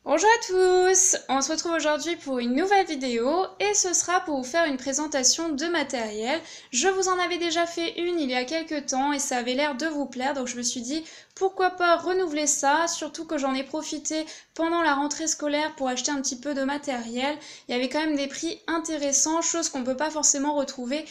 Bonjour à tous, on se retrouve aujourd'hui pour une nouvelle vidéo et ce sera pour vous faire une présentation de matériel. Je vous en avais déjà fait une il y a quelques temps et ça avait l'air de vous plaire, donc je me suis dit pourquoi pas renouveler ça, surtout que j'en ai profité pendant la rentrée scolaire pour acheter un petit peu de matériel. Il y avait quand même des prix intéressants, chose qu'on ne peut pas forcément retrouver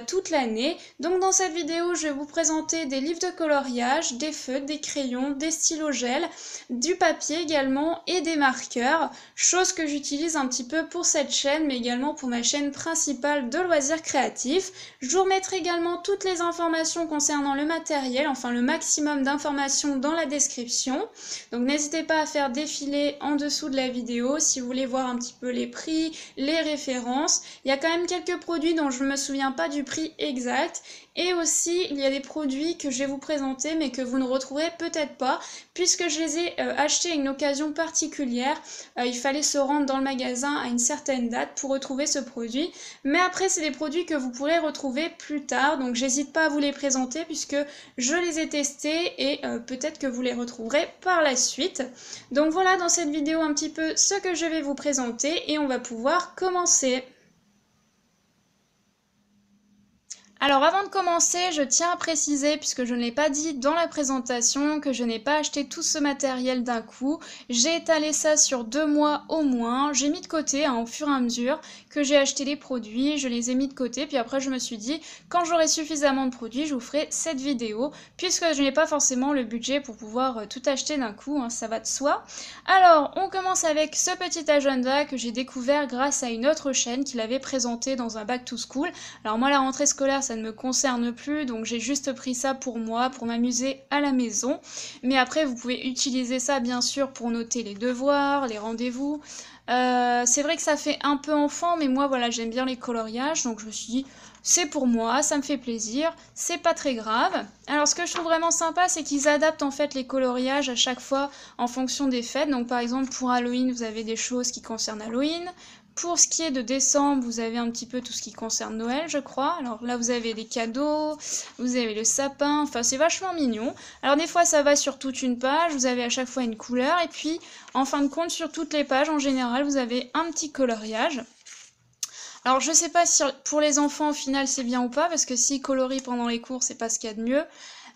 toute l'année. Donc dans cette vidéo, je vais vous présenter des livres de coloriage, des feutres, des crayons, des stylos gel, du papier également et des marqueurs, chose que j'utilise un petit peu pour cette chaîne, mais également pour ma chaîne principale de loisirs créatifs. Je vous remettrai également toutes les informations concernant le matériel, enfin le maximum d'informations dans la description. Donc n'hésitez pas à faire défiler en dessous de la vidéo si vous voulez voir un petit peu les prix, les références. Il y a quand même quelques produits dont je ne me souviens pas du prix exact. Et aussi, il y a des produits que je vais vous présenter mais que vous ne retrouverez peut-être pas puisque je les ai achetés à une occasion particulière. Il fallait se rendre dans le magasin à une certaine date pour retrouver ce produit. Mais après, c'est des produits que vous pourrez retrouver plus tard. Donc, j'hésite pas à vous les présenter puisque je les ai testés et peut-être que vous les retrouverez par la suite. Donc voilà dans cette vidéo un petit peu ce que je vais vous présenter et on va pouvoir commencer. Alors avant de commencer, je tiens à préciser, puisque je ne l'ai pas dit dans la présentation, que je n'ai pas acheté tout ce matériel d'un coup. J'ai étalé ça sur 2 mois au moins. J'ai mis de côté au fur et à mesure que j'ai acheté les produits, je les ai mis de côté. Puis après je me suis dit, quand j'aurai suffisamment de produits, je vous ferai cette vidéo, puisque je n'ai pas forcément le budget pour pouvoir tout acheter d'un coup, ça va de soi. Alors on commence avec ce petit agenda que j'ai découvert grâce à une autre chaîne qui l'avait présenté dans un back to school. Alors moi la rentrée scolaire, ça ne me concerne plus, donc j'ai juste pris ça pour moi, pour m'amuser à la maison. Mais après, vous pouvez utiliser ça, bien sûr, pour noter les devoirs, les rendez-vous. C'est vrai que ça fait un peu enfant, mais moi, voilà, j'aime bien les coloriages, donc je me suis dit, c'est pour moi, ça me fait plaisir, c'est pas très grave. Alors, ce que je trouve vraiment sympa, c'est qu'ils adaptent, en fait, les coloriages à chaque fois en fonction des fêtes. Donc, par exemple, pour Halloween, vous avez des choses qui concernent Halloween. Pour ce qui est de décembre, vous avez un petit peu tout ce qui concerne Noël, je crois. Alors là, vous avez des cadeaux, vous avez le sapin, enfin c'est vachement mignon. Alors des fois, ça va sur toute une page, vous avez à chaque fois une couleur, et puis en fin de compte, sur toutes les pages, en général, vous avez un petit coloriage. Alors je sais pas si pour les enfants, au final, c'est bien ou pas, parce que s'ils colorient pendant les cours, c'est pas ce qu'il y a de mieux.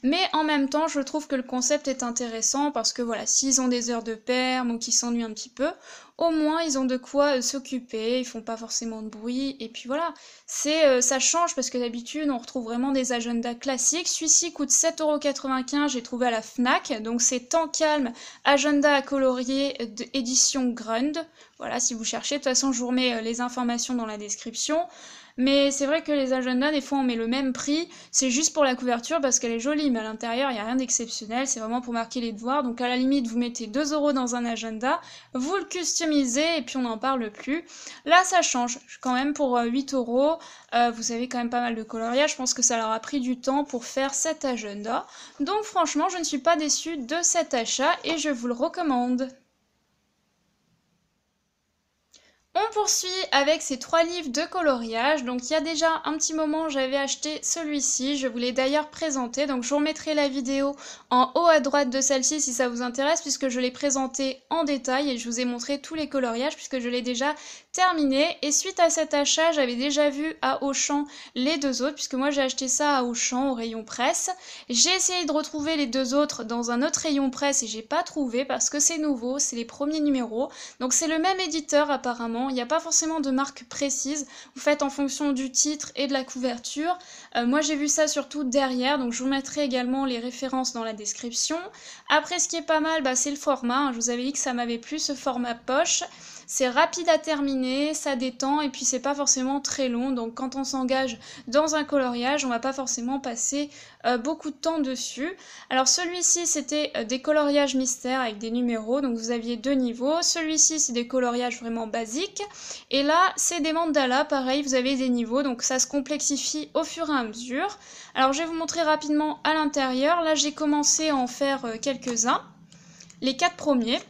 Mais en même temps, je trouve que le concept est intéressant parce que voilà, s'ils ont des heures de perm ou qu'ils s'ennuient un petit peu, au moins ils ont de quoi s'occuper, ils font pas forcément de bruit, et puis voilà, ça change parce que d'habitude on retrouve vraiment des agendas classiques. Celui-ci coûte 7,95 €, j'ai trouvé à la Fnac, donc c'est Temps Calme, agenda à colorier édition Grund. Voilà, si vous cherchez, de toute façon je vous remets les informations dans la description. Mais c'est vrai que les agendas, des fois, on met le même prix. C'est juste pour la couverture parce qu'elle est jolie, mais à l'intérieur, il n'y a rien d'exceptionnel. C'est vraiment pour marquer les devoirs. Donc, à la limite, vous mettez 2 € dans un agenda, vous le customisez et puis on n'en parle plus. Là, ça change. Quand même, pour 8 €, vous avez quand même pas mal de coloriage. Je pense que ça leur a pris du temps pour faire cet agenda. Donc, franchement, je ne suis pas déçue de cet achat et je vous le recommande. On poursuit avec ces 3 livres de coloriage. Donc il y a déjà un petit moment j'avais acheté celui-ci, je vous l'ai d'ailleurs présenté, donc je vous remettrai la vidéo en haut à droite de celle-ci si ça vous intéresse, puisque je l'ai présenté en détail et je vous ai montré tous les coloriages puisque je l'ai déjà terminé. Et suite à cet achat, j'avais déjà vu à Auchan les 2 autres, puisque moi j'ai acheté ça à Auchan au rayon presse. J'ai essayé de retrouver les 2 autres dans un autre rayon presse et j'ai pas trouvé parce que c'est nouveau, c'est les premiers numéros, donc c'est le même éditeur apparemment. Il n'y a pas forcément de marque précise, vous faites en fonction du titre et de la couverture. Moi j'ai vu ça surtout derrière, donc je vous mettrai également les références dans la description. Après, ce qui est pas mal, c'est le format. Je vous avais dit que ça m'avait plu, ce format poche. C'est rapide à terminer, ça détend et puis c'est pas forcément très long, donc quand on s'engage dans un coloriage, on va pas forcément passer beaucoup de temps dessus. Alors celui-ci c'était des coloriages mystères avec des numéros, donc vous aviez 2 niveaux. Celui-ci c'est des coloriages vraiment basiques et là c'est des mandalas, pareil, vous avez des niveaux, donc ça se complexifie au fur et à mesure. Alors je vais vous montrer rapidement à l'intérieur. Là j'ai commencé à en faire quelques-uns, les 4 premiers.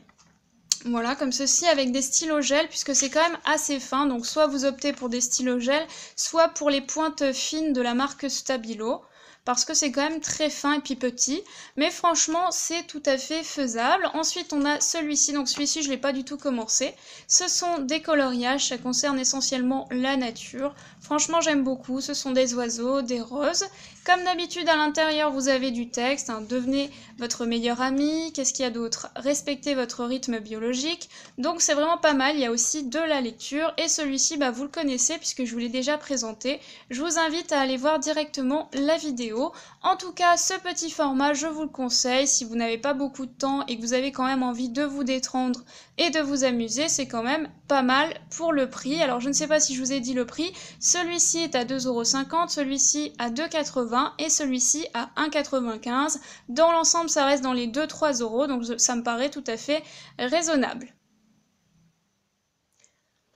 Voilà, comme ceci avec des stylos gel, puisque c'est quand même assez fin, donc soit vous optez pour des stylos gel, soit pour les pointes fines de la marque Stabilo, parce que c'est quand même très fin et puis petit, mais franchement c'est tout à fait faisable. Ensuite on a celui-ci, donc celui-ci je ne l'ai pas du tout commencé. Ce sont des coloriages, ça concerne essentiellement la nature. Franchement j'aime beaucoup, ce sont des oiseaux, des roses. Comme d'habitude à l'intérieur vous avez du texte, hein, devenez votre meilleur ami, qu'est-ce qu'il y a d'autre? Respectez votre rythme biologique, donc c'est vraiment pas mal. Il y a aussi de la lecture, et celui-ci vous le connaissez puisque je vous l'ai déjà présenté. Je vous invite à aller voir directement la vidéo. En tout cas, ce petit format, je vous le conseille. Si vous n'avez pas beaucoup de temps et que vous avez quand même envie de vous détendre et de vous amuser, c'est quand même pas mal pour le prix. Alors, je ne sais pas si je vous ai dit le prix. Celui-ci est à 2,50 €, celui-ci à 2,80 € et celui-ci à 1,95 €. Dans l'ensemble, ça reste dans les 2-3 €, donc ça me paraît tout à fait raisonnable.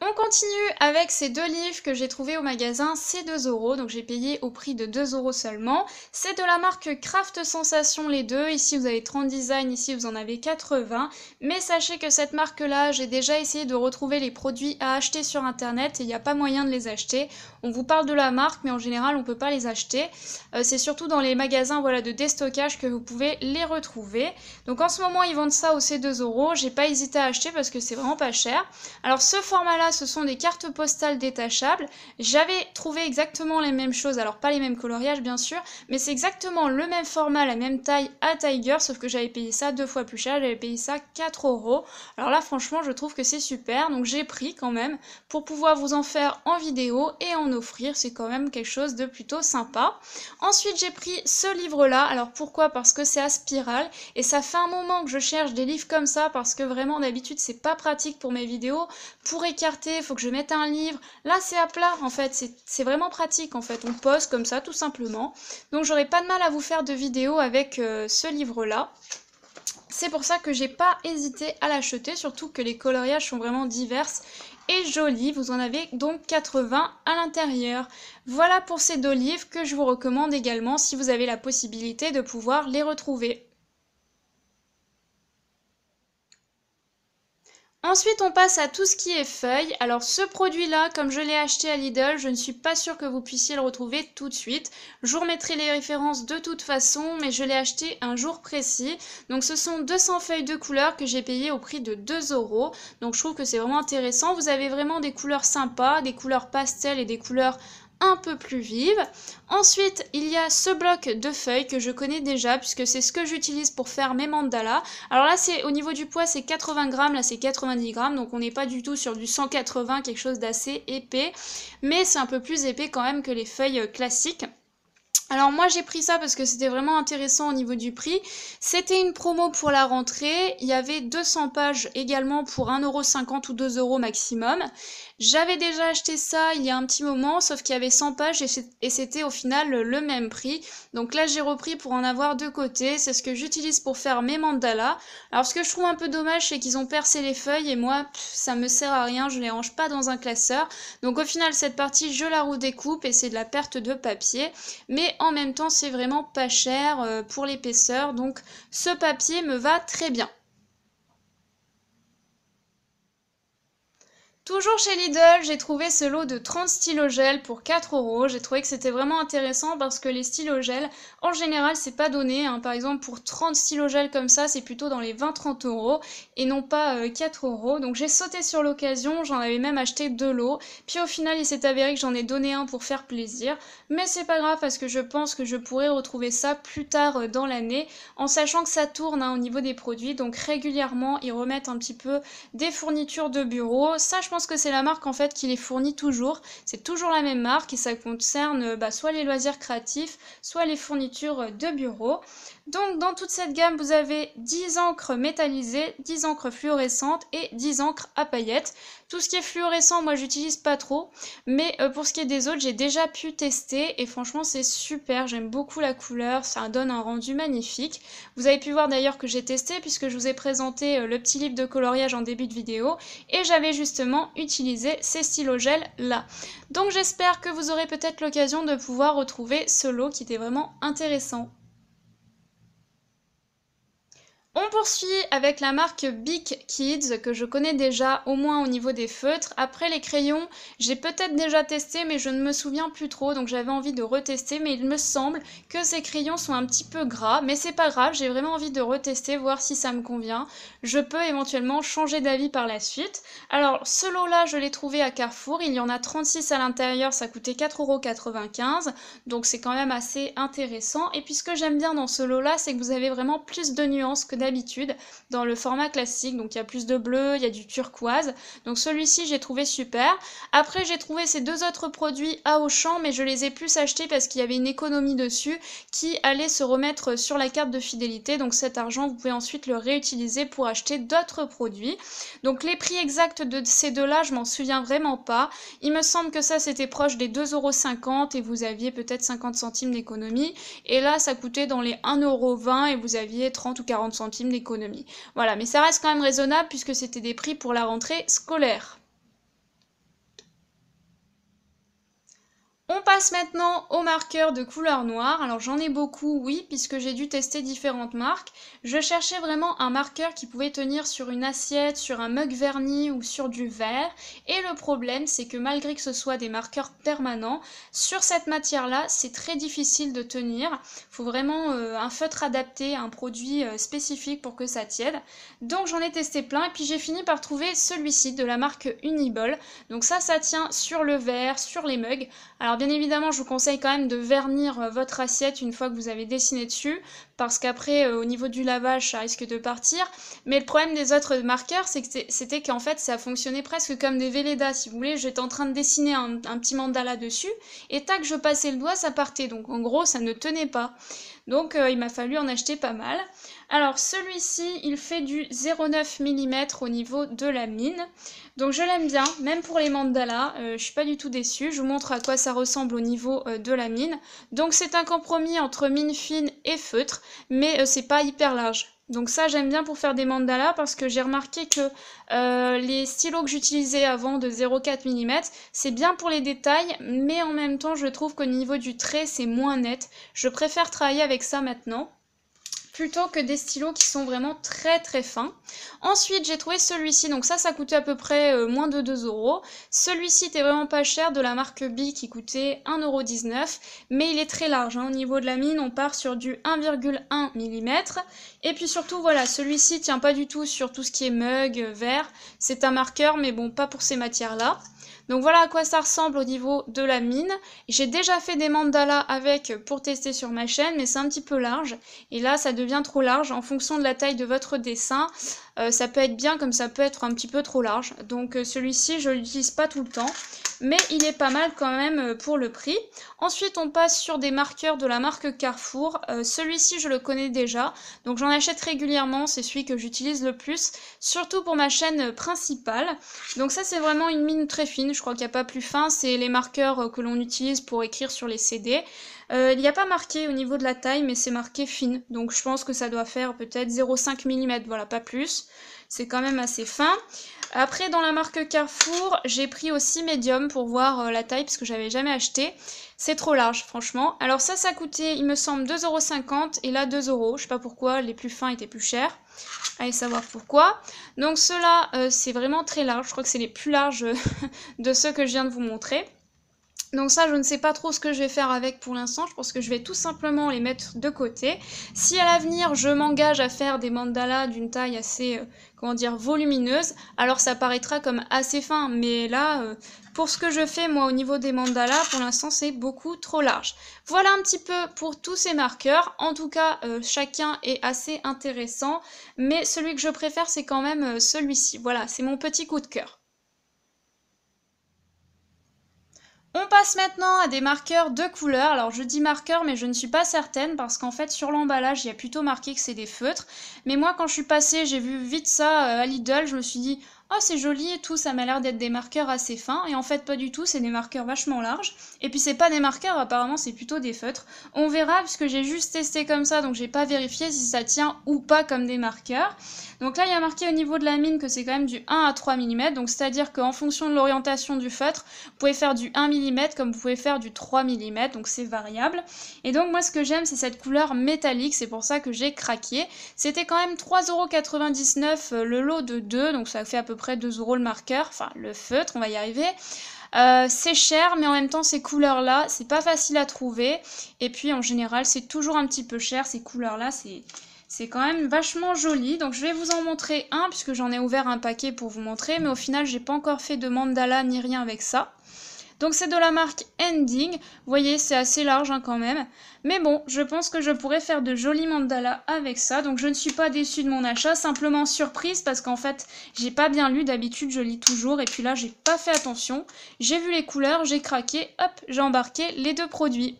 On continue avec ces deux livres que j'ai trouvés au magasin, c'est 2 €, donc j'ai payé au prix de 2 € seulement. C'est de la marque Craft Sensation les deux, ici vous avez 30 designs, ici vous en avez 80. Mais sachez que cette marque-là, j'ai déjà essayé de retrouver les produits à acheter sur internet et il n'y a pas moyen de les acheter. On vous parle de la marque, mais en général on ne peut pas les acheter. C'est surtout dans les magasins de déstockage que vous pouvez les retrouver. Donc en ce moment ils vendent ça au C2 €, j'ai pas hésité à acheter parce que c'est vraiment pas cher. Alors ce format-là, ce sont des cartes postales détachables. J'avais trouvé exactement les mêmes choses, alors pas les mêmes coloriages bien sûr, mais c'est exactement le même format, la même taille à Tiger, sauf que j'avais payé ça 2 fois plus cher, j'avais payé ça 4 €. Alors là franchement je trouve que c'est super, donc j'ai pris quand même pour pouvoir vous en faire en vidéo et en offrir, c'est quand même quelque chose de plutôt sympa. Ensuite j'ai pris ce livre-là, alors pourquoi? Parce que c'est à spirale, et ça fait un moment que je cherche des livres comme ça, parce que vraiment d'habitude c'est pas pratique pour mes vidéos. Pour écarter, il faut que je mette un livre. Là, c'est à plat, en fait. C'est vraiment pratique, en fait. On pose comme ça, tout simplement. Donc, j'aurai pas de mal à vous faire de vidéos avec ce livre-là. C'est pour ça que j'ai pas hésité à l'acheter, surtout que les coloriages sont vraiment divers et jolis. Vous en avez donc 80 à l'intérieur. Voilà pour ces deux livres que je vous recommande également si vous avez la possibilité de pouvoir les retrouver. Ensuite, on passe à tout ce qui est feuilles. Alors ce produit-là, comme je l'ai acheté à Lidl, je ne suis pas sûre que vous puissiez le retrouver tout de suite. Je vous remettrai les références de toute façon, mais je l'ai acheté un jour précis. Donc ce sont 200 feuilles de couleurs que j'ai payées au prix de 2 €. Donc je trouve que c'est vraiment intéressant. Vous avez vraiment des couleurs sympas, des couleurs pastel et des couleurs un peu plus vive. Ensuite, il y a ce bloc de feuilles que je connais déjà puisque c'est ce que j'utilise pour faire mes mandalas. Alors là, c'est au niveau du poids, c'est 80 grammes, là c'est 90 grammes, donc on n'est pas du tout sur du 180, quelque chose d'assez épais, mais c'est un peu plus épais quand même que les feuilles classiques. Alors moi j'ai pris ça parce que c'était vraiment intéressant au niveau du prix. C'était une promo pour la rentrée, il y avait 200 pages également pour 1,50 € ou 2 € maximum. J'avais déjà acheté ça il y a un petit moment, sauf qu'il y avait 100 pages et c'était au final le même prix. Donc là j'ai repris pour en avoir de côté, c'est ce que j'utilise pour faire mes mandalas. Alors ce que je trouve un peu dommage c'est qu'ils ont percé les feuilles et moi ça me sert à rien, je les range pas dans un classeur. Donc au final cette partie je la redécoupe et c'est de la perte de papier. Mais en même temps c'est vraiment pas cher pour l'épaisseur, donc ce papier me va très bien. Toujours chez Lidl, j'ai trouvé ce lot de 30 stylos gel pour 4 €. J'ai trouvé que c'était vraiment intéressant parce que les stylos gel, en général, c'est pas donné, hein. Par exemple, pour 30 stylos gel comme ça, c'est plutôt dans les 20-30 € et non pas 4 €. Donc j'ai sauté sur l'occasion, j'en avais même acheté 2 lots. Puis au final, il s'est avéré que j'en ai donné un pour faire plaisir. Mais c'est pas grave parce que je pense que je pourrais retrouver ça plus tard dans l'année, en sachant que ça tourne au niveau des produits. Donc régulièrement, ils remettent un petit peu des fournitures de bureau. Ça, je pense que c'est la marque en fait qui les fournit toujours. C'est toujours la même marque et ça concerne soit les loisirs créatifs, soit les fournitures de bureau. Donc dans toute cette gamme, vous avez 10 encres métallisées, 10 encres fluorescentes et 10 encres à paillettes. Tout ce qui est fluorescent, moi j'utilise pas trop, mais pour ce qui est des autres, j'ai déjà pu tester et franchement c'est super, j'aime beaucoup la couleur, ça donne un rendu magnifique. Vous avez pu voir d'ailleurs que j'ai testé puisque je vous ai présenté le petit livre de coloriage en début de vidéo et j'avais justement utilisé ces stylos gel là. Donc j'espère que vous aurez peut-être l'occasion de pouvoir retrouver ce lot qui était vraiment intéressant. On poursuit avec la marque Bic Kids que je connais déjà au moins au niveau des feutres. Après les crayons, j'ai peut-être déjà testé mais je ne me souviens plus trop donc j'avais envie de retester mais il me semble que ces crayons sont un petit peu gras mais c'est pas grave, j'ai vraiment envie de retester, voir si ça me convient. Je peux éventuellement changer d'avis par la suite. Alors ce lot là je l'ai trouvé à Carrefour, il y en a 36 à l'intérieur, ça coûtait 4,95 € donc c'est quand même assez intéressant. Et puis ce que j'aime bien dans ce lot là c'est que vous avez vraiment plus de nuances que d'habitude dans le format classique, donc il y a plus de bleu, il y a du turquoise, donc celui-ci j'ai trouvé super. Après j'ai trouvé ces deux autres produits à Auchan mais je les ai plus achetés parce qu'il y avait une économie dessus qui allait se remettre sur la carte de fidélité, donc cet argent vous pouvez ensuite le réutiliser pour acheter d'autres produits. Donc les prix exacts de ces deux là je m'en souviens vraiment pas, il me semble que ça c'était proche des 2,50 € et vous aviez peut-être 50 centimes d'économie, et là ça coûtait dans les 1,20 € et vous aviez 30 ou 40 centimes d'économie. Voilà, mais ça reste quand même raisonnable puisque c'était des prix pour la rentrée scolaire. On passe maintenant aux marqueurs de couleur noire. Alors j'en ai beaucoup, oui, puisque j'ai dû tester différentes marques. Je cherchais vraiment un marqueur qui pouvait tenir sur une assiette, sur un mug verni ou sur du verre. Et le problème, c'est que malgré que ce soit des marqueurs permanents, sur cette matière-là, c'est très difficile de tenir. Il faut vraiment un feutre adapté, un produit spécifique pour que ça tienne. Donc j'en ai testé plein et puis j'ai fini par trouver celui-ci de la marque Uniball. Donc ça tient sur le verre, sur les mugs. Alors bien évidemment, je vous conseille quand même de vernir votre assiette une fois que vous avez dessiné dessus, parce qu'après, au niveau du lavage, ça risque de partir. Mais le problème des autres marqueurs, c'était qu'en fait, ça fonctionnait presque comme des Velleda, si vous voulez. J'étais en train de dessiner un petit mandala dessus, et tac, je passais le doigt, ça partait. Donc en gros, ça ne tenait pas. Donc il m'a fallu en acheter pas mal. Alors celui-ci, il fait du 0,9 mm au niveau de la mine. Donc je l'aime bien, même pour les mandalas, je suis pas du tout déçue. Je vous montre à quoi ça ressemble au niveau de la mine. Donc c'est un compromis entre mine fine et feutre, mais c'est pas hyper large. Donc ça j'aime bien pour faire des mandalas parce que j'ai remarqué que les stylos que j'utilisais avant de 0,4 mm, c'est bien pour les détails, mais en même temps je trouve qu'au niveau du trait c'est moins net. Je préfère travailler avec ça maintenant, plutôt que des stylos qui sont vraiment très très fins. Ensuite j'ai trouvé celui-ci, donc ça coûtait à peu près moins de 2 €. Celui-ci était vraiment pas cher, de la marque Bic qui coûtait 1,19 €, mais il est très large, hein. Au niveau de la mine on part sur du 1,1 mm, et puis surtout voilà, celui-ci tient pas du tout sur tout ce qui est mug, verre, c'est un marqueur mais bon pas pour ces matières là. Donc voilà à quoi ça ressemble au niveau de la mine. J'ai déjà fait des mandalas avec pour tester sur ma chaîne, mais c'est un petit peu large. Et là, ça devient trop large. En fonction de la taille de votre dessin, ça peut être bien comme ça peut être un petit peu trop large. Donc celui-ci, je l'utilise pas tout le temps, mais il est pas mal quand même pour le prix. Ensuite, on passe sur des marqueurs de la marque Carrefour. Celui-ci, je le connais déjà, donc j'en achète régulièrement. C'est celui que j'utilise le plus, surtout pour ma chaîne principale. Donc ça, c'est vraiment une mine très fine. Je crois qu'il n'y a pas plus fin. C'est les marqueurs que l'on utilise pour écrire sur les CD. Il n'y a pas marqué au niveau de la taille, mais c'est marqué fine. Donc je pense que ça doit faire peut-être 0,5 mm, voilà, pas plus. C'est quand même assez fin. Après, dans la marque Carrefour, j'ai pris aussi médium pour voir la taille, parce que j'avais jamais acheté. C'est trop large, franchement. Alors ça coûtait, il me semble, 2,50 € et là 2 €. Je sais pas pourquoi, les plus fins étaient plus chers. Allez savoir pourquoi. Donc ceux-là, c'est vraiment très large. Je crois que c'est les plus larges de ceux que je viens de vous montrer. Donc ça, je ne sais pas trop ce que je vais faire avec pour l'instant. Je pense que je vais tout simplement les mettre de côté. Si à l'avenir, je m'engage à faire des mandalas d'une taille assez, comment dire, volumineuse, alors ça paraîtra comme assez fin. Mais là, pour ce que je fais, moi, au niveau des mandalas, pour l'instant, c'est beaucoup trop large. Voilà un petit peu pour tous ces marqueurs. En tout cas, chacun est assez intéressant. Mais celui que je préfère, c'est quand même celui-ci. Voilà, c'est mon petit coup de cœur. On passe maintenant à des marqueurs de couleur. Alors je dis marqueurs mais je ne suis pas certaine parce qu'en fait sur l'emballage il y a plutôt marqué que c'est des feutres. Mais moi quand je suis passée j'ai vu vite ça à Lidl, je me suis dit oh c'est joli et tout, ça m'a l'air d'être des marqueurs assez fins, et en fait pas du tout, c'est des marqueurs vachement larges, et puis c'est pas des marqueurs, apparemment c'est plutôt des feutres. On verra, puisque j'ai juste testé comme ça, donc j'ai pas vérifié si ça tient ou pas comme des marqueurs. Donc là il y a marqué au niveau de la mine que c'est quand même du 1 à 3 mm, donc c'est-à-dire qu'en fonction de l'orientation du feutre, vous pouvez faire du 1 mm comme vous pouvez faire du 3 mm, donc c'est variable. Et donc moi ce que j'aime c'est cette couleur métallique, c'est pour ça que j'ai craqué. C'était quand même 3,99 € le lot de 2, donc ça fait à peu près 2 € le marqueur, enfin le feutre, on va y arriver. C'est cher, mais en même temps ces couleurs-là, c'est pas facile à trouver. Et puis en général, c'est toujours un petit peu cher, ces couleurs-là, c'est quand même vachement joli. Donc je vais vous en montrer un, puisque j'en ai ouvert un paquet pour vous montrer, mais au final, j'ai pas encore fait de mandala ni rien avec ça. Donc c'est de la marque Ending, vous voyez c'est assez large hein, quand même, mais bon je pense que je pourrais faire de jolis mandalas avec ça, donc je ne suis pas déçue de mon achat, simplement surprise parce qu'en fait j'ai pas bien lu, d'habitude je lis toujours et puis là j'ai pas fait attention, j'ai vu les couleurs, j'ai craqué, hop j'ai embarqué les deux produits.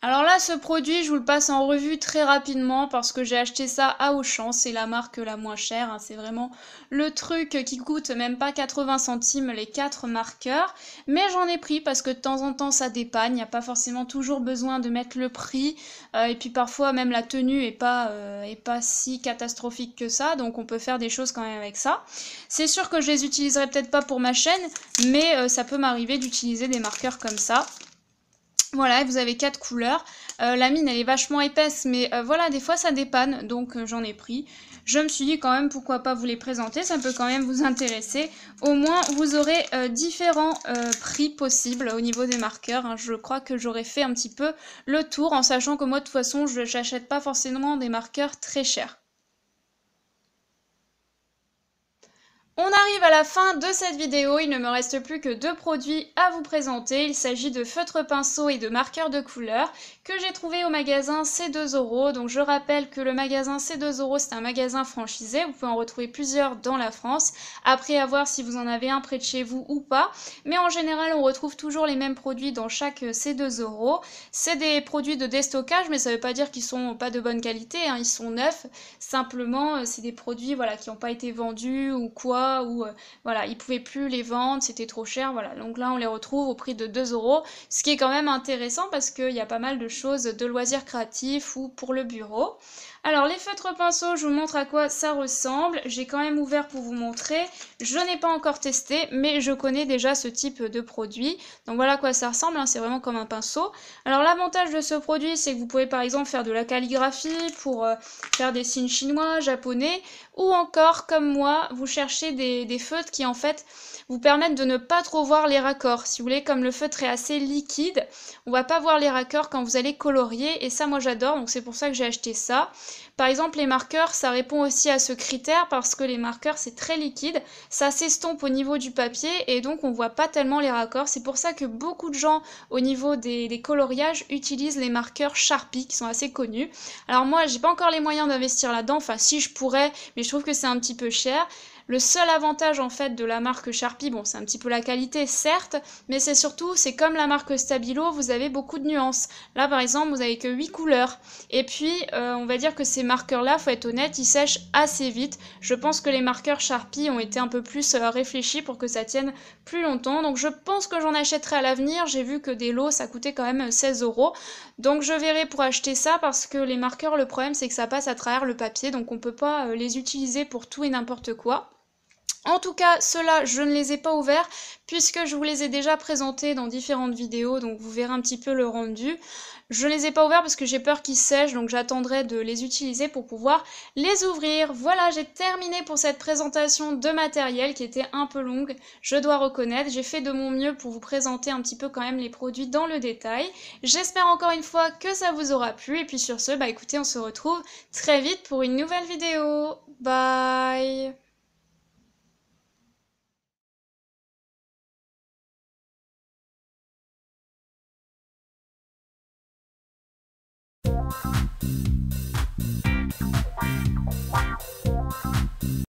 Alors là, ce produit, je vous le passe en revue très rapidement parce que j'ai acheté ça à Auchan, c'est la marque la moins chère, hein, c'est vraiment le truc qui coûte même pas 80 centimes les 4 marqueurs, mais j'en ai pris parce que de temps en temps ça dépanne, il n'y a pas forcément toujours besoin de mettre le prix, et puis parfois même la tenue est pas si catastrophique que ça, donc on peut faire des choses quand même avec ça. C'est sûr que je les utiliserai peut-être pas pour ma chaîne, mais ça peut m'arriver d'utiliser des marqueurs comme ça. Voilà, vous avez 4 couleurs. La mine, elle est vachement épaisse, mais voilà, des fois ça dépanne, donc j'en ai pris. Je me suis dit quand même, pourquoi pas vous les présenter, ça peut quand même vous intéresser. Au moins, vous aurez différents prix possibles au niveau des marqueurs. Hein. Je crois que j'aurais fait un petit peu le tour, en sachant que moi, de toute façon, je n'achète pas forcément des marqueurs très chers. On arrive à la fin de cette vidéo, il ne me reste plus que 2 produits à vous présenter. Il s'agit de feutres pinceaux et de marqueurs de couleur que j'ai trouvé au magasin C2 €. Donc je rappelle que le magasin C2 € c'est un magasin franchisé, vous pouvez en retrouver plusieurs dans la France. Après à voir si vous en avez un près de chez vous ou pas. Mais en général on retrouve toujours les mêmes produits dans chaque C2 €. C'est des produits de déstockage, mais ça ne veut pas dire qu'ils sont pas de bonne qualité, hein. Ils sont neufs. Simplement c'est des produits voilà, qui n'ont pas été vendus ou quoi. Où voilà, ils pouvaient plus les vendre, c'était trop cher, voilà. Donc là, on les retrouve au prix de 2 €, ce qui est quand même intéressant parce qu'il y a pas mal de choses de loisirs créatifs ou pour le bureau. Alors les feutres pinceaux, je vous montre à quoi ça ressemble. J'ai quand même ouvert pour vous montrer. Je n'ai pas encore testé, mais je connais déjà ce type de produit. Donc voilà à quoi ça ressemble, hein. C'est vraiment comme un pinceau. Alors l'avantage de ce produit, c'est que vous pouvez par exemple faire de la calligraphie pour faire des signes chinois, japonais, ou encore comme moi, vous cherchez des feutres qui en fait vous permettent de ne pas trop voir les raccords. Si vous voulez, comme le feutre est assez liquide, on va pas voir les raccords quand vous allez colorier, et ça moi j'adore, donc c'est pour ça que j'ai acheté ça. Par exemple les marqueurs, ça répond aussi à ce critère parce que les marqueurs c'est très liquide, ça s'estompe au niveau du papier et donc on voit pas tellement les raccords. C'est pour ça que beaucoup de gens au niveau des coloriages utilisent les marqueurs Sharpie qui sont assez connus. Alors moi j'ai pas encore les moyens d'investir là-dedans, enfin si je pourrais, mais je trouve que c'est un petit peu cher. Le seul avantage en fait de la marque Sharpie, bon c'est un petit peu la qualité certes, mais c'est surtout, c'est comme la marque Stabilo, vous avez beaucoup de nuances. Là par exemple vous avez que 8 couleurs. Et puis on va dire que ces marqueurs là, faut être honnête, ils sèchent assez vite. Je pense que les marqueurs Sharpie ont été un peu plus réfléchis pour que ça tienne plus longtemps. Donc je pense que j'en achèterai à l'avenir, j'ai vu que des lots ça coûtait quand même 16 €. Donc je verrai pour acheter ça parce que les marqueurs, le problème c'est que ça passe à travers le papier, donc on peut pas les utiliser pour tout et n'importe quoi. En tout cas, ceux-là, je ne les ai pas ouverts puisque je vous les ai déjà présentés dans différentes vidéos, donc vous verrez un petit peu le rendu. Je ne les ai pas ouverts parce que j'ai peur qu'ils sèchent, donc j'attendrai de les utiliser pour pouvoir les ouvrir. Voilà, j'ai terminé pour cette présentation de matériel qui était un peu longue, je dois reconnaître. J'ai fait de mon mieux pour vous présenter un petit peu quand même les produits dans le détail. J'espère encore une fois que ça vous aura plu, et puis sur ce, bah écoutez, on se retrouve très vite pour une nouvelle vidéo. Bye!